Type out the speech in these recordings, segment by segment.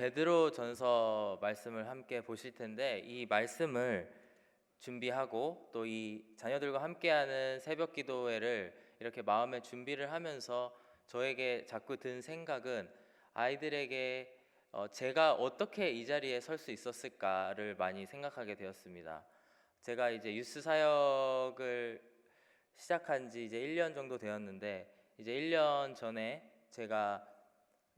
베드로전서 말씀을 함께 보실 텐데, 이 말씀을 준비하고 또 이 자녀들과 함께하는 새벽 기도회를 이렇게 마음의 준비를 하면서 저에게 자꾸 든 생각은, 아이들에게 제가 어떻게 이 자리에 설 수 있었을까를 많이 생각하게 되었습니다. 제가 이제 유스 사역을 시작한 지 이제 1년 정도 되었는데, 이제 1년 전에 제가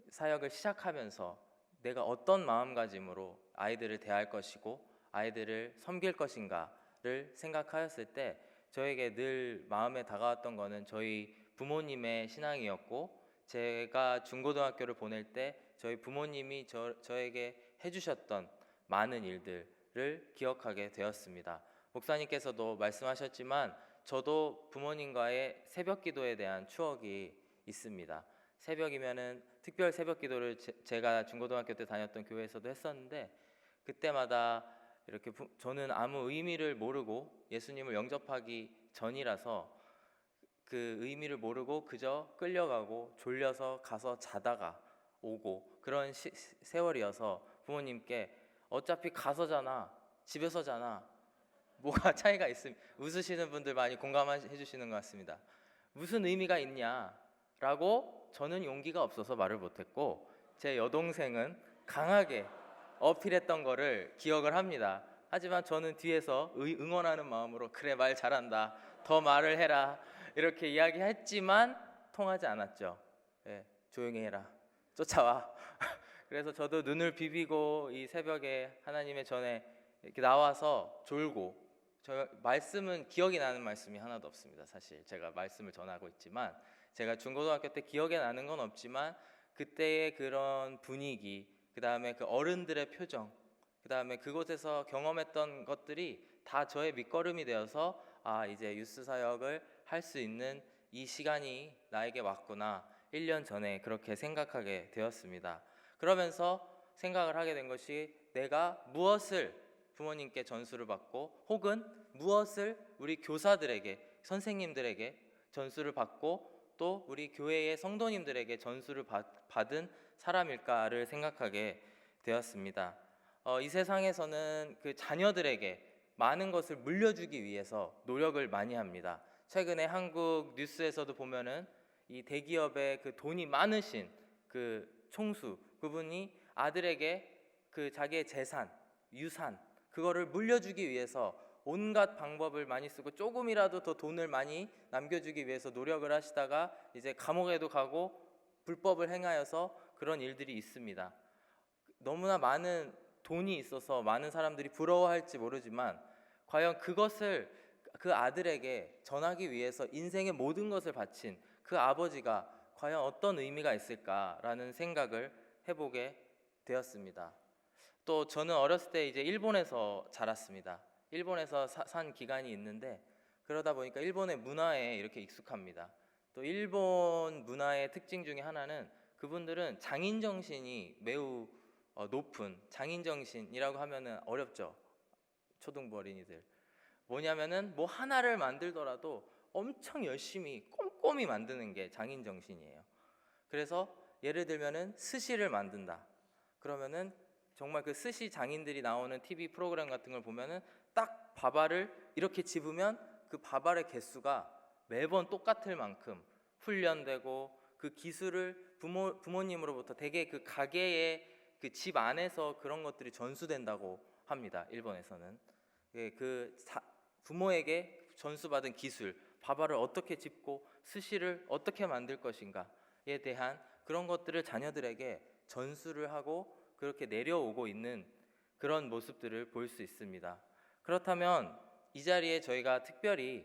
사역을 시작하면서 내가 어떤 마음가짐으로 아이들을 대할 것이고 아이들을 섬길 것인가를 생각하였을 때, 저에게 늘 마음에 다가왔던 거는 저희 부모님의 신앙이었고, 제가 중고등학교를 보낼 때 저희 부모님이 저에게 해주셨던 많은 일들을 기억하게 되었습니다. 목사님께서도 말씀하셨지만 저도 부모님과의 새벽 기도에 대한 추억이 있습니다. 새벽이면은 특별 새벽 기도를 제가 중고등학교 때 다녔던 교회에서도 했었는데, 그때마다 이렇게 저는 아무 의미를 모르고 예수님을 영접하기 전이라서 그 의미를 모르고 그저 끌려가고 졸려서 가서 자다가 오고 그런 세월이어서 부모님께 어차피 가서잖아, 집에서 자나, 뭐가 차이가 있음, 웃으시는 분들 많이 공감해 주시는 것 같습니다. 무슨 의미가 있냐라고 저는 용기가 없어서 말을 못했고, 제 여동생은 강하게 어필했던 거를 기억을 합니다. 하지만 저는 뒤에서 응원하는 마음으로 그래, 말 잘한다, 더 말을 해라, 이렇게 이야기했지만 통하지 않았죠. 예, 조용히 해라, 쫓아와. 그래서 저도 눈을 비비고 이 새벽에 하나님의 전에 이렇게 나와서 졸고, 저 말씀은 기억이 나는 말씀이 하나도 없습니다. 사실 제가 말씀을 전하고 있지만, 제가 중고등학교 때 기억에 나는 건 없지만 그때의 그런 분위기, 그 다음에 그 어른들의 표정, 그 다음에 그곳에서 경험했던 것들이 다 저의 밑거름이 되어서, 아, 이제 유스 사역을 할 수 있는 이 시간이 나에게 왔구나, 1년 전에 그렇게 생각하게 되었습니다. 그러면서 생각을 하게 된 것이, 내가 무엇을 부모님께 전수를 받고 혹은 무엇을 우리 교사들에게, 선생님들에게 전수를 받고 또 우리 교회의 성도님들에게 전수를 받은 사람일까를 생각하게 되었습니다. 이 세상에서는 그 자녀들에게 많은 것을 물려주기 위해서 노력을 많이 합니다. 최근에 한국 뉴스에서도 보면은 이 대기업의 그 돈이 많으신 그 총수, 그분이 아들에게 그 자기의 재산, 유산, 그거를 물려주기 위해서 온갖 방법을 많이 쓰고 조금이라도 더 돈을 많이 남겨주기 위해서 노력을 하시다가 이제 감옥에도 가고 불법을 행하여서 그런 일들이 있습니다. 너무나 많은 돈이 있어서 많은 사람들이 부러워할지 모르지만, 과연 그것을 그 아들에게 전하기 위해서 인생의 모든 것을 바친 그 아버지가 과연 어떤 의미가 있을까라는 생각을 해보게 되었습니다. 또 저는 어렸을 때 이제 일본에서 자랐습니다. 일본에서 산 기간이 있는데, 그러다 보니까 일본의 문화에 이렇게 익숙합니다. 또 일본 문화의 특징 중에 하나는, 그분들은 장인 정신이 매우 높은, 장인 정신이라고 하면은 어렵죠. 초등부 어린이들 뭐냐면은 뭐 하나를 만들더라도 엄청 열심히 꼼꼼히 만드는 게 장인 정신이에요. 그래서 예를 들면은 스시를 만든다 그러면은 정말 그 스시 장인들이 나오는 TV 프로그램 같은 걸 보면은 딱 밥알을 이렇게 집으면 그 밥알의 개수가 매번 똑같을 만큼 훈련되고, 그 기술을 부모님으로부터 되게 그 가게의 그 집 안에서 그런 것들이 전수된다고 합니다. 일본에서는 부모에게 전수받은 기술, 밥알을 어떻게 집고 스시를 어떻게 만들 것인가에 대한 그런 것들을 자녀들에게 전수를 하고 그렇게 내려오고 있는 그런 모습들을 볼 수 있습니다. 그렇다면 이 자리에 저희가 특별히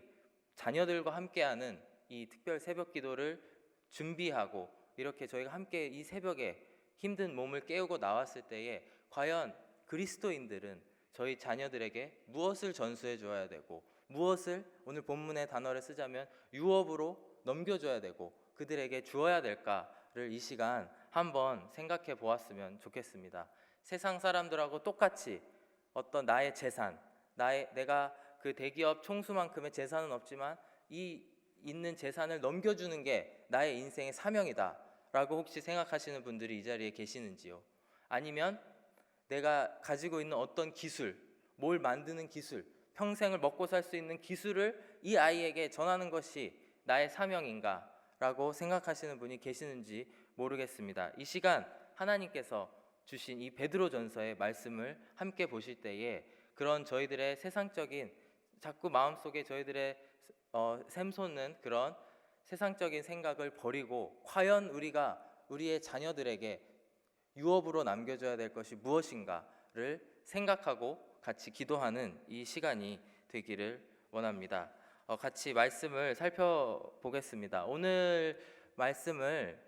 자녀들과 함께하는 이 특별 새벽 기도를 준비하고 이렇게 저희가 함께 이 새벽에 힘든 몸을 깨우고 나왔을 때에, 과연 그리스도인들은 저희 자녀들에게 무엇을 전수해 줘야 되고, 무엇을 오늘 본문의 단어를 쓰자면 유업으로 넘겨줘야 되고 그들에게 주어야 될까를 이 시간 한번 생각해 보았으면 좋겠습니다. 세상 사람들하고 똑같이 어떤 나의 재산, 내가 그 대기업 총수만큼의 재산은 없지만 이 있는 재산을 넘겨주는 게 나의 인생의 사명이다 라고 혹시 생각하시는 분들이 이 자리에 계시는지요? 아니면 내가 가지고 있는 어떤 기술, 뭘 만드는 기술, 평생을 먹고 살 수 있는 기술을 이 아이에게 전하는 것이 나의 사명인가? 라고 생각하시는 분이 계시는지 모르겠습니다. 이 시간 하나님께서 주신 이 베드로전서의 말씀을 함께 보실 때에 그런 저희들의 세상적인, 자꾸 마음속에 저희들의 샘솟는 그런 세상적인 생각을 버리고 과연 우리가 우리의 자녀들에게 유업으로 남겨줘야 될 것이 무엇인가를 생각하고 같이 기도하는 이 시간이 되기를 원합니다. 같이 말씀을 살펴보겠습니다. 오늘 말씀을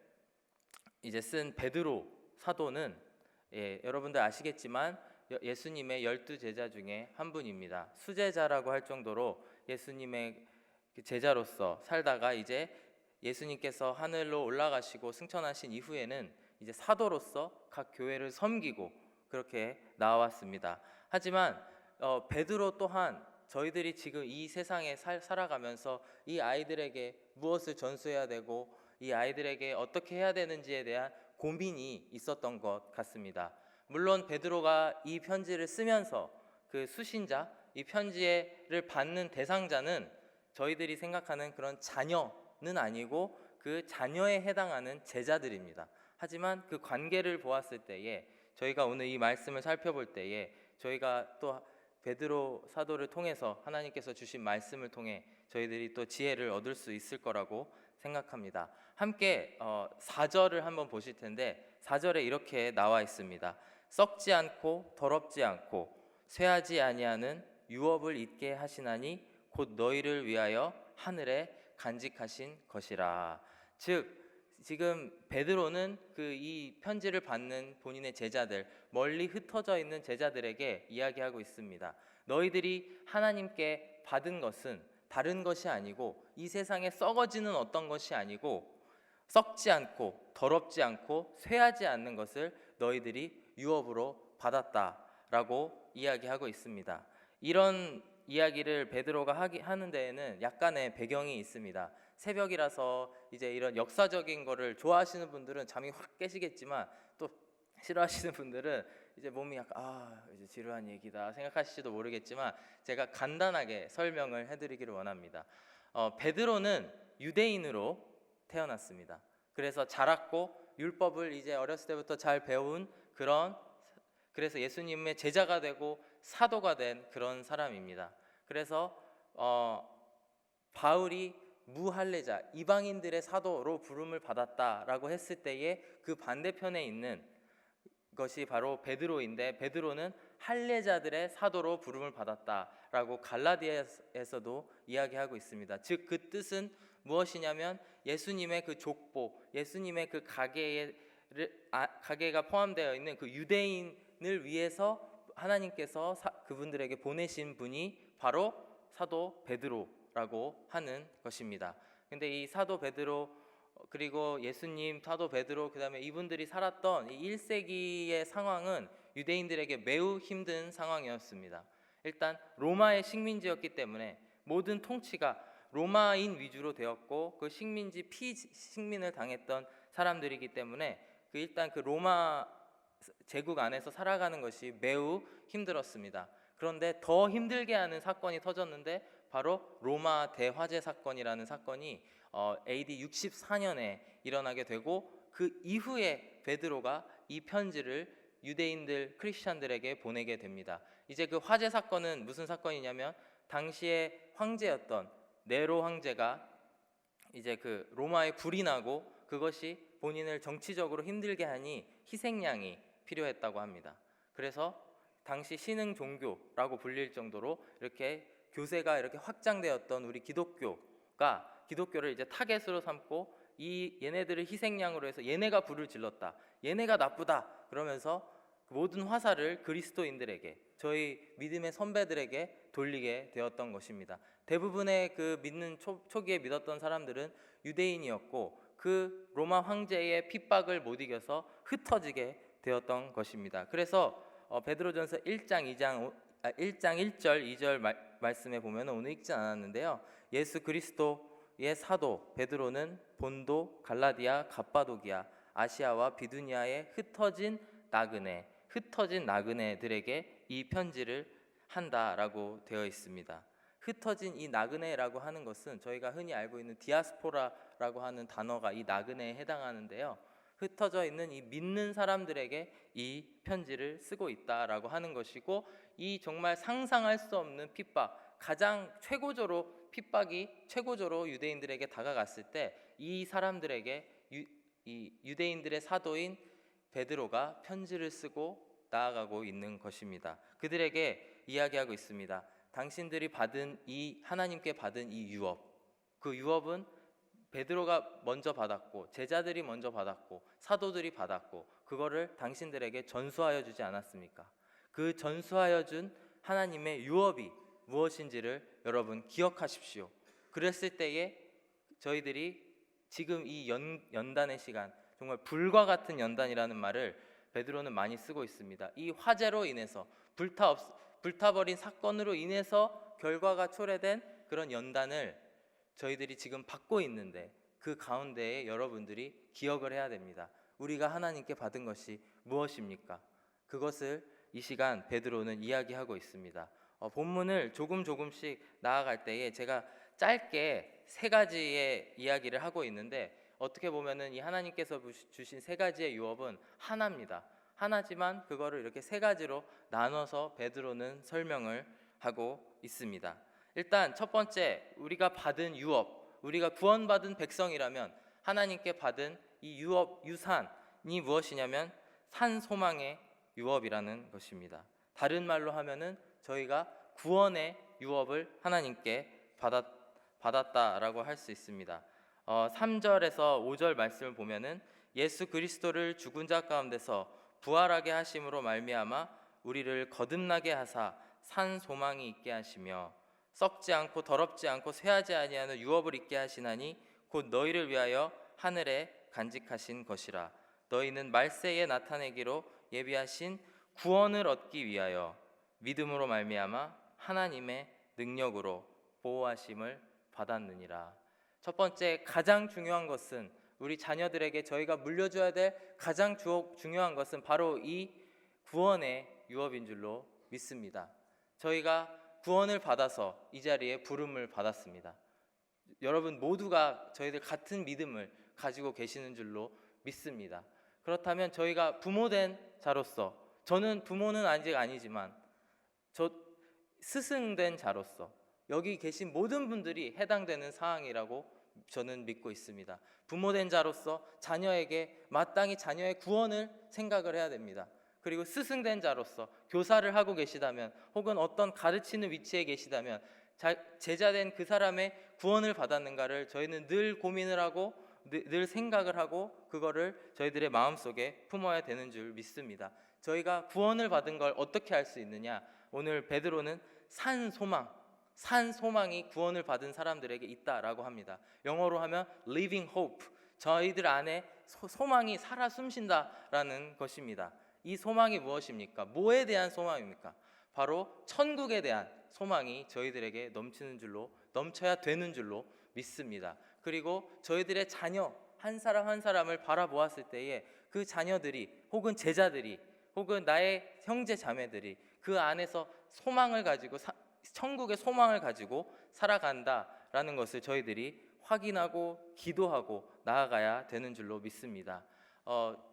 이제 쓴 베드로 사도는 여러분들 아시겠지만 예수님의 12제자 중에 한 분입니다. 수제자라고 할 정도로 예수님의 제자로서 살다가 이제 예수님께서 하늘로 올라가시고 승천하신 이후에는 이제 사도로서 각 교회를 섬기고 그렇게 나왔습니다. 하지만 베드로 또한 저희들이 지금 이 세상에 살아가면서 이 아이들에게 무엇을 전수해야 되고 이 아이들에게 어떻게 해야 되는지에 대한 고민이 있었던 것 같습니다. 물론 베드로가 이 편지를 쓰면서 그 수신자, 이 편지를 받는 대상자는 저희들이 생각하는 그런 자녀는 아니고 그 자녀에 해당하는 제자들입니다. 하지만 그 관계를 보았을 때에 저희가 오늘 이 말씀을 살펴볼 때에 저희가 또 베드로 사도를 통해서 하나님께서 주신 말씀을 통해 저희들이 또 지혜를 얻을 수 있을 거라고 생각합니다. 함께 4절을 한번 보실 텐데 4절에 이렇게 나와 있습니다. 썩지 않고 더럽지 않고 쇠하지 아니하는 유업을 잊게 하시나니 곧 너희를 위하여 하늘에 간직하신 것이라. 즉 지금 베드로는 그 이 편지를 받는 본인의 제자들, 멀리 흩어져 있는 제자들에게 이야기하고 있습니다. 너희들이 하나님께 받은 것은 다른 것이 아니고 이 세상에 썩어지는 어떤 것이 아니고 썩지 않고 더럽지 않고 쇠하지 않는 것을 너희들이 유업으로 받았다라고 이야기하고 있습니다. 이런 이야기를 베드로가 하는 데에는 약간의 배경이 있습니다. 새벽이라서 이제 이런 역사적인 거를 좋아하시는 분들은 잠이 확 깨시겠지만 또 싫어하시는 분들은 이제 몸이 약간 이제 지루한 얘기다 생각하실지도 모르겠지만 제가 간단하게 설명을 해드리기를 원합니다. 베드로는 유대인으로 태어났습니다. 그래서 자랐고 율법을 이제 어렸을 때부터 잘 배운 그래서 예수님의 제자가 되고 사도가 된 그런 사람입니다. 그래서 바울이 무할례자 이방인들의 사도로 부름을 받았다라고 했을 때에 그 반대편에 있는 것이 바로 베드로인데 베드로는 할례자들의 사도로 부름을 받았다라고 갈라디아에서도 이야기하고 있습니다. 즉 그 뜻은 무엇이냐면 예수님의 그 족보, 예수님의 그 가계가 포함되어 있는 그 유대인을 위해서 하나님께서 그분들에게 보내신 분이 바로 사도 베드로라고 하는 것입니다. 근데 이 사도 베드로 그리고 예수님, 사도 베드로 그다음에 이분들이 살았던 이 1세기의 상황은 유대인들에게 매우 힘든 상황이었습니다. 일단 로마의 식민지였기 때문에 모든 통치가 로마인 위주로 되었고 그 식민지 피식민을 당했던 사람들이기 때문에 일단 그 로마 제국 안에서 살아가는 것이 매우 힘들었습니다. 그런데 더 힘들게 하는 사건이 터졌는데 바로 로마 대화재 사건이라는 사건이 AD 64년에 일어나게 되고 그 이후에 베드로가 이 편지를 유대인들 크리스찬들에게 보내게 됩니다. 이제 그 화재 사건은 무슨 사건이냐면 당시의 황제였던 네로 황제가 이제 그 로마에 불이 나고 그것이 본인을 정치적으로 힘들게 하니 희생양이 필요했다고 합니다. 그래서 당시 신흥 종교라고 불릴 정도로 이렇게 교세가 이렇게 확장되었던 우리 기독교를 이제 타겟으로 삼고 얘네들을 희생양으로 해서 얘네가 불을 질렀다, 얘네가 나쁘다 그러면서 모든 화살을 그리스도인들에게, 저희 믿음의 선배들에게 돌리게 되었던 것입니다. 대부분의 그 믿는 초기에 믿었던 사람들은 유대인이었고 그 로마 황제의 핍박을 못 이겨서 흩어지게 되었던 것입니다. 그래서 베드로전서 1장 1절 2절 말씀에 보면 오늘 읽지 않았는데요, 예수 그리스도의 사도 베드로는 본도, 갈라디아, 갑바도기아, 아시아와 비두니아에 흩어진 나그네, 흩어진 나그네들에게 이 편지를 한다라고 되어 있습니다. 흩어진 이 나그네라고 하는 것은 저희가 흔히 알고 있는 디아스포라라고 하는 단어가 이 나그네에 해당하는데요. 흩어져 있는 이 믿는 사람들에게 이 편지를 쓰고 있다라고 하는 것이고, 이 정말 상상할 수 없는 핍박, 가장 최고조로 유대인들에게 다가갔을 때 이 사람들에게 이 유대인들의 사도인 베드로가 편지를 쓰고 나아가고 있는 것입니다. 그들에게 이야기하고 있습니다. 당신들이 받은 이 하나님께 받은 이 유업, 그 유업은 베드로가 먼저 받았고 제자들이 먼저 받았고 사도들이 받았고 그거를 당신들에게 전수하여 주지 않았습니까? 그 전수하여 준 하나님의 유업이 무엇인지를 여러분 기억하십시오. 그랬을 때에 저희들이 지금 이 연단의 시간, 정말 불과 같은 연단이라는 말을 베드로는 많이 쓰고 있습니다. 이 화재로 인해서 불타버린 사건으로 인해서 결과가 초래된 그런 연단을 저희들이 지금 받고 있는데, 그 가운데에 여러분들이 기억을 해야 됩니다. 우리가 하나님께 받은 것이 무엇입니까? 그것을 이 시간 베드로는 이야기하고 있습니다. 본문을 조금씩 나아갈 때에 제가 짧게 세 가지의 이야기를 하고 있는데, 어떻게 보면은 이 하나님께서 주신 세 가지의 유업은 하나입니다. 하나지만 그거를 이렇게 세 가지로 나눠서 베드로는 설명을 하고 있습니다. 일단 첫 번째, 우리가 받은 유업, 우리가 구원받은 백성이라면 하나님께 받은 이 유업, 유산이 무엇이냐면 산 소망의 유업이라는 것입니다. 다른 말로 하면은 저희가 구원의 유업을 하나님께 받았다라고 할 수 있습니다. 3절에서 5절 말씀을 보면은 예수 그리스도를 죽은 자 가운데서 부활하게 하심으로 말미암아 우리를 거듭나게 하사 산 소망이 있게 하시며 썩지 않고 더럽지 않고 쇠하지 아니하는 유업을 있게 하시나니 곧 너희를 위하여 하늘에 간직하신 것이라. 너희는 말세에 나타내기로 예비하신 구원을 얻기 위하여 믿음으로 말미암아 하나님의 능력으로 보호하심을 받았느니라. 첫 번째, 가장 중요한 것은, 우리 자녀들에게 저희가 물려줘야 될 가장 중요한 것은 바로 이 구원의 유업인 줄로 믿습니다. 저희가 구원을 받아서 이 자리에 부름을 받았습니다. 여러분 모두가 저희들 같은 믿음을 가지고 계시는 줄로 믿습니다. 그렇다면 저희가 부모된 자로서, 저는 부모는 아직 아니지만 저 스승된 자로서 여기 계신 모든 분들이 해당되는 사항이라고 저는 믿고 있습니다. 부모된 자로서 자녀에게 마땅히 자녀의 구원을 생각을 해야 됩니다. 그리고 스승된 자로서 교사를 하고 계시다면, 혹은 어떤 가르치는 위치에 계시다면 제자된 그 사람의 구원을 받았는가를 저희는 늘 고민을 하고 늘 생각을 하고 그거를 저희들의 마음속에 품어야 되는 줄 믿습니다. 저희가 구원을 받은 걸 어떻게 알 수 있느냐? 오늘 베드로는 산 소망이 구원을 받은 사람들에게 있다라고 합니다. 영어로 하면 living hope, 저희들 안에 소망이 살아 숨쉰다라는 것입니다. 이 소망이 무엇입니까? 뭐에 대한 소망입니까? 바로 천국에 대한 소망이 저희들에게 넘쳐야 되는 줄로 믿습니다. 그리고 저희들의 자녀 한 사람 한 사람을 바라보았을 때에 그 자녀들이, 혹은 제자들이, 혹은 나의 형제 자매들이 그 안에서 소망을 가지고 천국의 소망을 가지고 살아간다라는 것을 저희들이 확인하고 기도하고 나아가야 되는 줄로 믿습니다.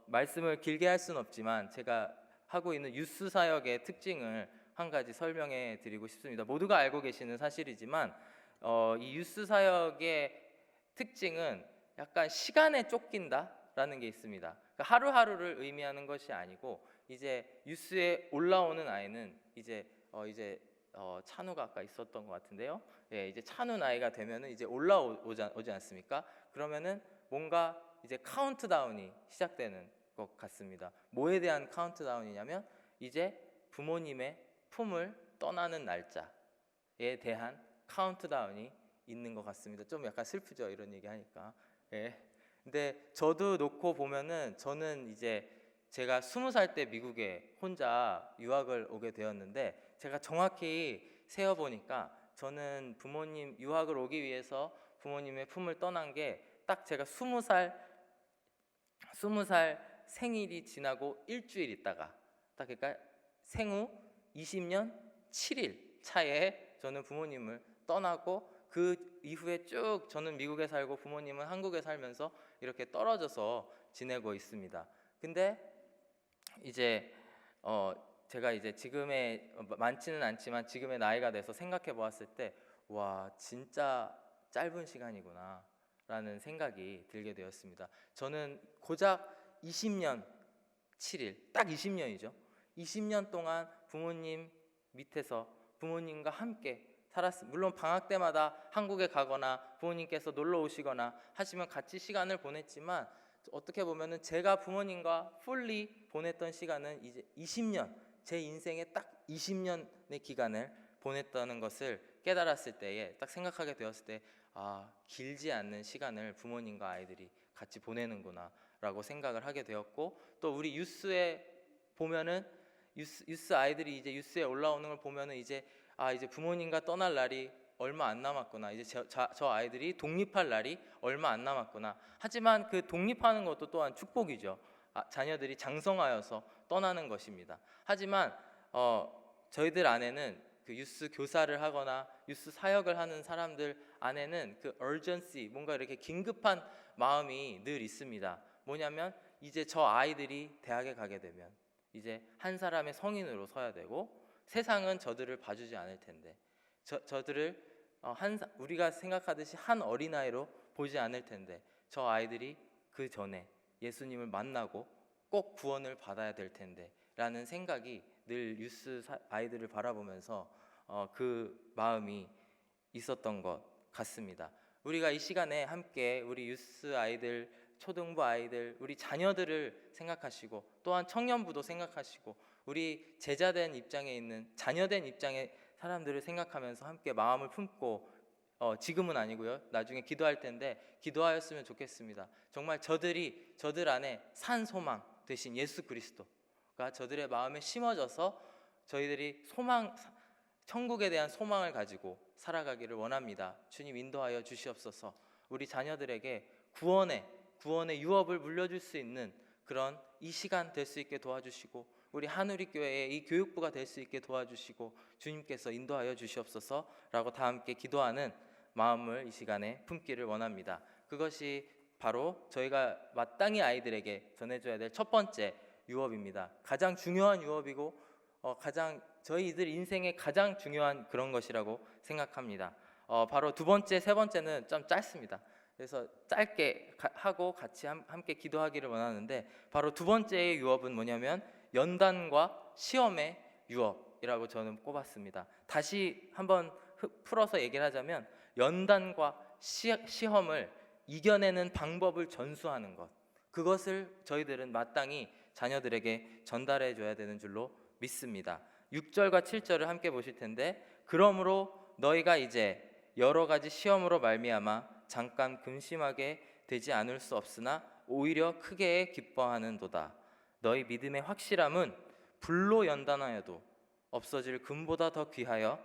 말씀을 길게 할 수는 없지만 제가 하고 있는 유스 사역의 특징을 한 가지 설명해 드리고 싶습니다. 모두가 알고 계시는 사실이지만 이 유스 사역의 특징은 약간 시간에 쫓긴다라는 게 있습니다. 그러니까 하루하루를 의미하는 것이 아니고, 이제 유스에 올라오는 아이는 이제 찬우가 아까 있었던 것 같은데요. 예, 이제 찬우 나이가 되면은 이제 오지 않습니까? 그러면은 뭔가 이제 카운트다운이 시작되는 것 같습니다. 뭐에 대한 카운트다운이냐면 이제 부모님의 품을 떠나는 날짜에 대한 카운트다운이 있는 것 같습니다. 좀 약간 슬프죠, 이런 얘기하니까. 예. 근데 저도 놓고 보면은 저는 이제 제가 20살 때 미국에 혼자 유학을 오게 되었는데, 제가 정확히 세어보니까 저는 부모님 유학을 오기 위해서 부모님의 품을 떠난 게 딱 제가 20살 생일이 지나고 일주일 있다가 딱 그러니까 생후 20년 7일 차에 저는 부모님을 떠나고 그 이후에 쭉 저는 미국에 살고 부모님은 한국에 살면서 이렇게 떨어져서 지내고 있습니다. 근데 이제 제가 이제 지금의 많지는 않지만 지금의 나이가 돼서 생각해 보았을 때 와 진짜 짧은 시간이구나 라는 생각이 들게 되었습니다. 저는 고작 20년 7일 딱 20년이죠. 20년 동안 부모님 밑에서 부모님과 함께 살았습니다. 물론 방학 때마다 한국에 가거나 부모님께서 놀러 오시거나 하시면 같이 시간을 보냈지만 어떻게 보면은 제가 부모님과 풀리 보냈던 시간은 이제 20년, 제 인생의 딱 20년의 기간을 보냈다는 것을 깨달았을 때에 딱 생각하게 되었을 때 길지 않는 시간을 부모님과 아이들이 같이 보내는구나 라고 생각을 하게 되었고, 또 우리 뉴스에 보면은 뉴스 아이들이 이제 뉴스에 올라오는 걸 보면은 이제 이제 부모님과 떠날 날이 얼마 안 남았구나. 이제 저 아이들이 독립할 날이 얼마 안 남았구나. 하지만 그 독립하는 것도 또한 축복이죠. 자녀들이 장성하여서 떠나는 것입니다. 하지만 저희들 안에는 그 유스 교사를 하거나 유스 사역을 하는 사람들 안에는 그 urgency, 뭔가 이렇게 긴급한 마음이 늘 있습니다. 뭐냐면 이제 저 아이들이 대학에 가게 되면 이제 한 사람의 성인으로 서야 되고 세상은 저들을 봐주지 않을 텐데 저들을 우리가 생각하듯이 한 어린아이로 보지 않을 텐데 저 아이들이 그 전에 예수님을 만나고 꼭 구원을 받아야 될 텐데 라는 생각이 늘 유스 아이들을 바라보면서 그 마음이 있었던 것 같습니다. 우리가 이 시간에 함께 우리 유스 아이들, 초등부 아이들, 우리 자녀들을 생각하시고 또한 청년부도 생각하시고 우리 제자된 입장에 있는 자녀된 입장의 사람들을 생각하면서 함께 마음을 품고 지금은 아니고요. 나중에 기도할 텐데 기도하였으면 좋겠습니다. 정말 저들 안에 산 소망 되신 예수 그리스도가 저들의 마음에 심어져서 저희들이 천국에 대한 소망을 가지고 살아가기를 원합니다. 주님 인도하여 주시옵소서. 우리 자녀들에게 구원의 유업을 물려줄 수 있는 그런 이 시간 될 수 있게 도와주시고 우리 한우리 교회의 이 교육부가 될 수 있게 도와주시고 주님께서 인도하여 주시옵소서라고 다 함께 기도하는 마음을 이 시간에 품기를 원합니다. 그것이 바로 저희가 마땅히 아이들에게 전해줘야 될 첫 번째 유업입니다. 가장 중요한 유업이고 저희들 인생의 가장 중요한 그런 것이라고 생각합니다. 바로 두 번째, 세 번째는 좀 짧습니다. 그래서 짧게 하고 같이 함께 기도하기를 원하는데 바로 두 번째의 유업은 뭐냐면 연단과 시험의 유업이라고 저는 꼽았습니다. 다시 한번 풀어서 얘기를 하자면 연단과 시험을 이겨내는 방법을 전수하는 것, 그것을 저희들은 마땅히 자녀들에게 전달해 줘야 되는 줄로 믿습니다. 6절과 7절을 함께 보실 텐데 그러므로 너희가 이제 여러 가지 시험으로 말미암아 잠깐 근심하게 되지 않을 수 없으나 오히려 크게 기뻐하는도다. 너희 믿음의 확실함은 불로 연단하여도 없어질 금보다 더 귀하여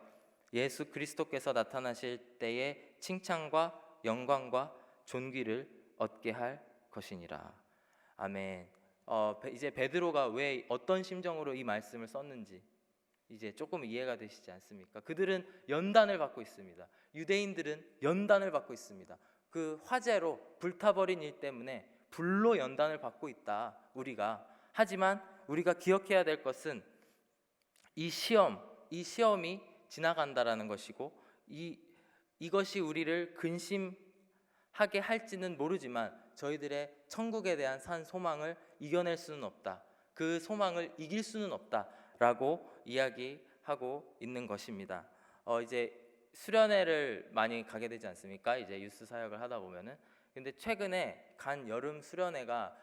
예수 그리스도께서 나타나실 때의 칭찬과 영광과 존귀를 얻게 할 것이니라. 아멘. 이제 베드로가 왜 어떤 심정으로 이 말씀을 썼는지 이제 조금 이해가 되시지 않습니까? 그들은 연단을 받고 있습니다. 유대인들은 연단을 받고 있습니다. 그 화재로 불타버린 일 때문에 불로 연단을 받고 있다 우리가. 하지만 우리가 기억해야 될 것은 이 시험이 지나간다라는 것이고 이것이 우리를 근심하게 할지는 모르지만 저희들의 천국에 대한 산 소망을 이겨낼 수는 없다. 그 소망을 이길 수는 없다라고 이야기하고 있는 것입니다. 이제 수련회를 많이 가게 되지 않습니까? 이제 유스 사역을 하다 보면은. 근데 최근에 간 여름 수련회가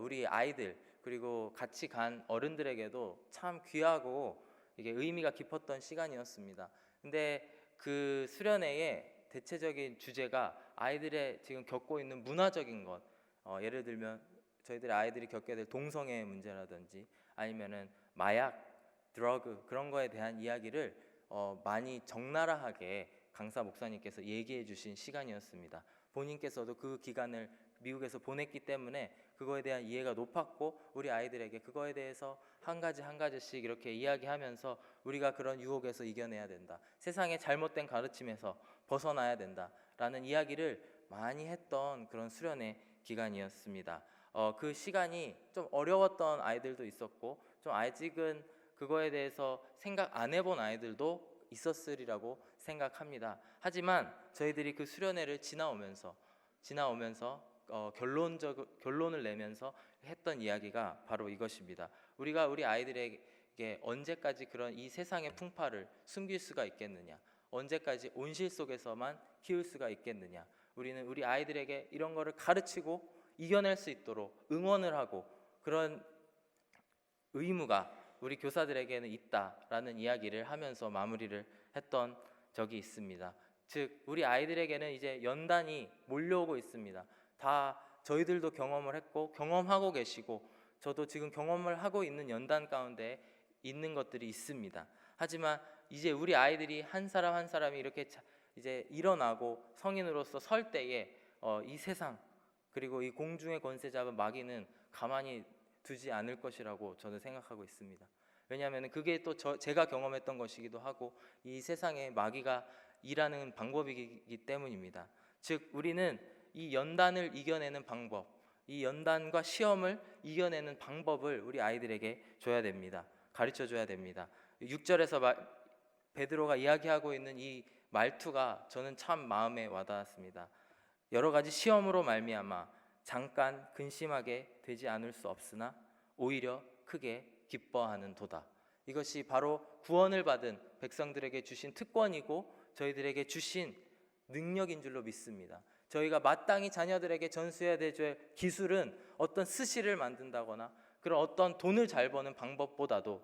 우리 아이들 그리고 같이 간 어른들에게도 참 귀하고 이게 의미가 깊었던 시간이었습니다. 근데 그 수련회의 대체적인 주제가 아이들의 지금 겪고 있는 문화적인 것, 예를 들면 저희들의 아이들이 겪게 될 동성애 문제라든지 아니면은 마약, 드러그 그런 거에 대한 이야기를 많이 적나라하게 강사 목사님께서 얘기해 주신 시간이었습니다. 본인께서도 그 기간을 미국에서 보냈기 때문에 그거에 대한 이해가 높았고, 우리 아이들에게 그거에 대해서 한 가지씩 이렇게 이야기하면서 우리가 그런 유혹에서 이겨내야 된다, 세상의 잘못된 가르침에서 벗어나야 된다라는 이야기를 많이 했던 그런 수련의 기간이었습니다. 그 시간이 좀 어려웠던 아이들도 있었고, 좀 아직은 그거에 대해서 생각 안 해본 아이들도 있었으리라고 생각합니다. 하지만 저희들이 그 수련회를 지나오면서 결론을 내면서 했던 이야기가 바로 이것입니다. 우리가 우리 아이들에게 언제까지 그런 이 세상의 풍파를 숨길 수가 있겠느냐, 언제까지 온실 속에서만 키울 수가 있겠느냐. 우리는 우리 아이들에게 이런 거를 가르치고 이겨낼 수 있도록 응원을 하고, 그런 의무가 우리 교사들에게는 있다라는 이야기를 하면서 마무리를 했던 적이 있습니다. 즉, 우리 아이들에게는 이제 연단이 몰려오고 있습니다. 다 저희들도 경험을 했고 경험하고 계시고, 저도 지금 경험을 하고 있는 연단 가운데 있는 것들이 있습니다. 하지만 이제 우리 아이들이 한 사람 한 사람이 이렇게 이제 일어나고 성인으로서 설 때에 이 세상, 그리고 이 공중의 권세 잡은 마귀는 가만히 두지 않을 것이라고 저는 생각하고 있습니다. 왜냐하면 그게 또 제가 경험했던 것이기도 하고 이 세상에 마귀가 일하는 방법이기 때문입니다. 즉, 우리는 이 연단을 이겨내는 방법, 이 연단과 시험을 이겨내는 방법을 우리 아이들에게 줘야 됩니다. 가르쳐 줘야 됩니다. 6절에서 베드로가 이야기하고 있는 이 말투가 저는 참 마음에 와닿았습니다. 여러 가지 시험으로 말미암아 잠깐 근심하게 되지 않을 수 없으나 오히려 크게 기뻐하는 도다. 이것이 바로 구원을 받은 백성들에게 주신 특권이고 저희들에게 주신 능력인 줄로 믿습니다. 저희가 마땅히 자녀들에게 전수해야 될 기술은 어떤 스시를 만든다거나 그런 어떤 돈을 잘 버는 방법보다도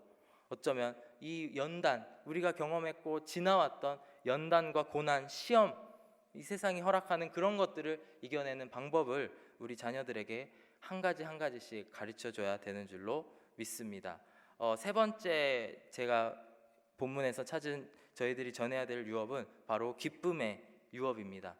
어쩌면 이 연단, 우리가 경험했고 지나왔던 연단과 고난, 시험, 이 세상이 허락하는 그런 것들을 이겨내는 방법을 우리 자녀들에게 한 가지씩 가르쳐줘야 되는 줄로 믿습니다. 세 번째 제가 본문에서 찾은 저희들이 전해야 될 유업은 바로 기쁨의 유업입니다.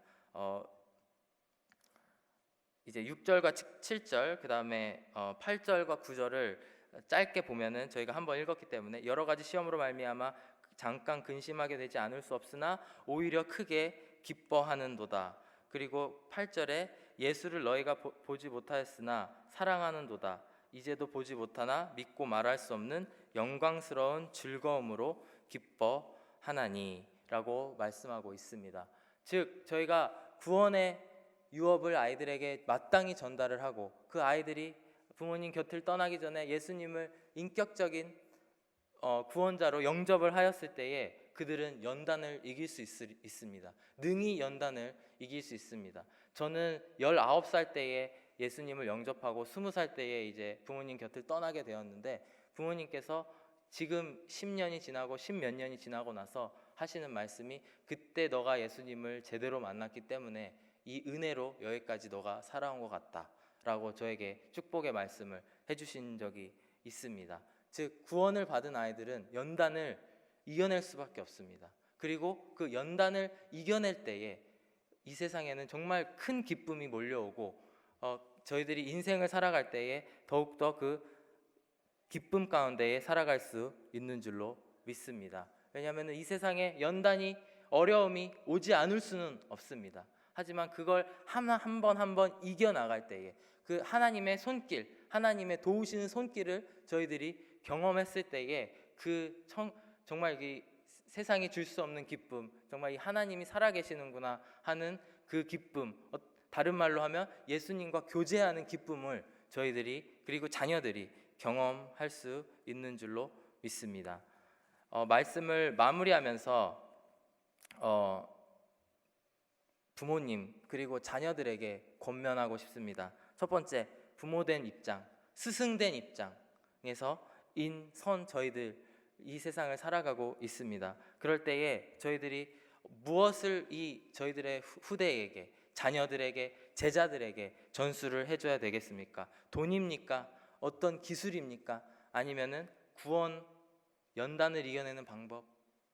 이제 6절과 7절, 그 다음에 8절과 9절을 짧게 보면은 저희가 한번 읽었기 때문에 여러 가지 시험으로 말미암아 잠깐 근심하게 되지 않을 수 없으나 오히려 크게 기뻐하는도다. 그리고 8절에 예수를 너희가 보지 못하였으나 사랑하는도다. 이제도 보지 못하나 믿고 말할 수 없는 영광스러운 즐거움으로 기뻐하나니 라고 말씀하고 있습니다. 즉, 저희가 구원의 유업을 아이들에게 마땅히 전달을 하고 그 아이들이 부모님 곁을 떠나기 전에 예수님을 인격적인 구원자로 영접을 하였을 때에 그들은 연단을 이길 수 있습니다. 능히 연단을 이길 수 있습니다. 저는 19살 때에 예수님을 영접하고 20살 때에 이제 부모님 곁을 떠나게 되었는데, 부모님께서 지금 10년이 지나고 10몇 년이 지나고 나서 하시는 말씀이, 그때 너가 예수님을 제대로 만났기 때문에 이 은혜로 여기까지 너가 살아온 것 같다 라고 저에게 축복의 말씀을 해주신 적이 있습니다. 즉, 구원을 받은 아이들은 연단을 이겨낼 수밖에 없습니다. 그리고 그 연단을 이겨낼 때에 이 세상에는 정말 큰 기쁨이 몰려오고 저희들이 인생을 살아갈 때에 더욱더 그 기쁨 가운데에 살아갈 수 있는 줄로 믿습니다. 왜냐하면 이 세상에 연단이, 어려움이 오지 않을 수는 없습니다. 하지만 그걸 한 번 이겨나갈 때에 그 하나님의 손길, 하나님의 도우시는 손길을 저희들이 경험했을 때에 그 정말 이 세상이 줄 수 없는 기쁨, 정말 이 하나님이 살아계시는구나 하는 그 기쁨, 다른 말로 하면 예수님과 교제하는 기쁨을 저희들이, 그리고 자녀들이 경험할 수 있는 줄로 믿습니다. 말씀을 마무리하면서 부모님 그리고 자녀들에게 권면하고 싶습니다. 첫 번째, 부모된 입장, 스승된 입장에서 저희들 이 세상을 살아가고 있습니다. 그럴 때에 저희들이 무엇을 저희들의 후대에게, 자녀들에게, 제자들에게 전수를 해줘야 되겠습니까? 돈입니까? 어떤 기술입니까? 아니면은 구원, 연단을 이겨내는 방법,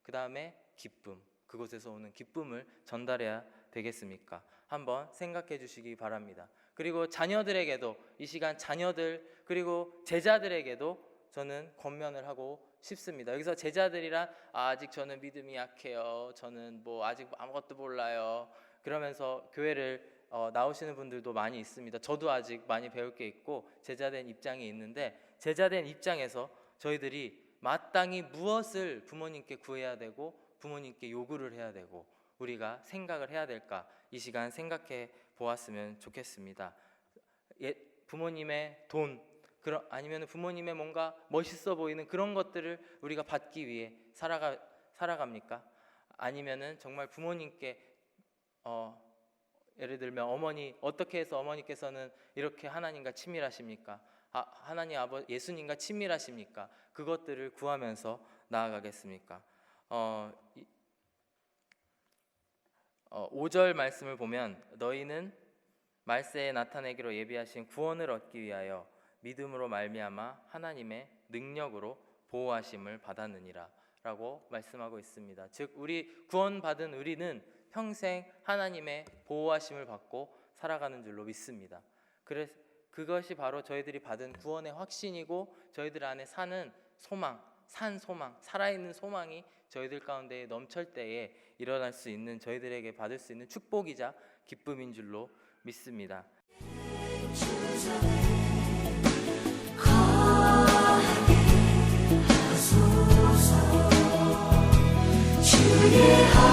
그 다음에 기쁨, 그곳에서 오는 기쁨을 전달해야 되겠습니까? 한번 생각해 주시기 바랍니다. 그리고 자녀들에게도 이 시간 자녀들 그리고 제자들에게도 저는 권면을 하고 싶습니다. 여기서 제자들이란 아직 저는 믿음이 약해요. 저는 뭐 아직 아무것도 몰라요. 그러면서 교회를 나오시는 분들도 많이 있습니다. 저도 아직 많이 배울 게 있고 제자된 입장이 있는데 제자된 입장에서 저희들이 마땅히 무엇을 부모님께 구해야 되고 부모님께 요구를 해야 되고 우리가 생각을 해야 될까 이 시간 생각해 보았으면 좋겠습니다. 부모님의 돈 아니면 부모님의 뭔가 멋있어 보이는 그런 것들을 우리가 받기 위해 살아갑니까? 아니면은 정말 부모님께 예를 들면 어머니 어떻게 해서 어머니께서는 이렇게 하나님과 친밀하십니까? 하나님 예수님과 친밀하십니까? 그것들을 구하면서 나아가겠습니까? 5절 말씀을 보면 너희는 말세에 나타내기로 예비하신 구원을 얻기 위하여 믿음으로 말미암아 하나님의 능력으로 보호하심을 받았느니라 라고 말씀하고 있습니다. 즉 우리 구원받은 우리는 평생 하나님의 보호하심을 받고 살아가는 줄로 믿습니다. 그래서 그것이 바로 저희들이 받은 구원의 확신이고 저희들 안에 사는 소망, 살아있는 소망이 저희들 가운데 넘칠 때에 일어날 수 있는 저희들에게 받을 수 있는 축복이자 기쁨인 줄로 믿습니다. 주의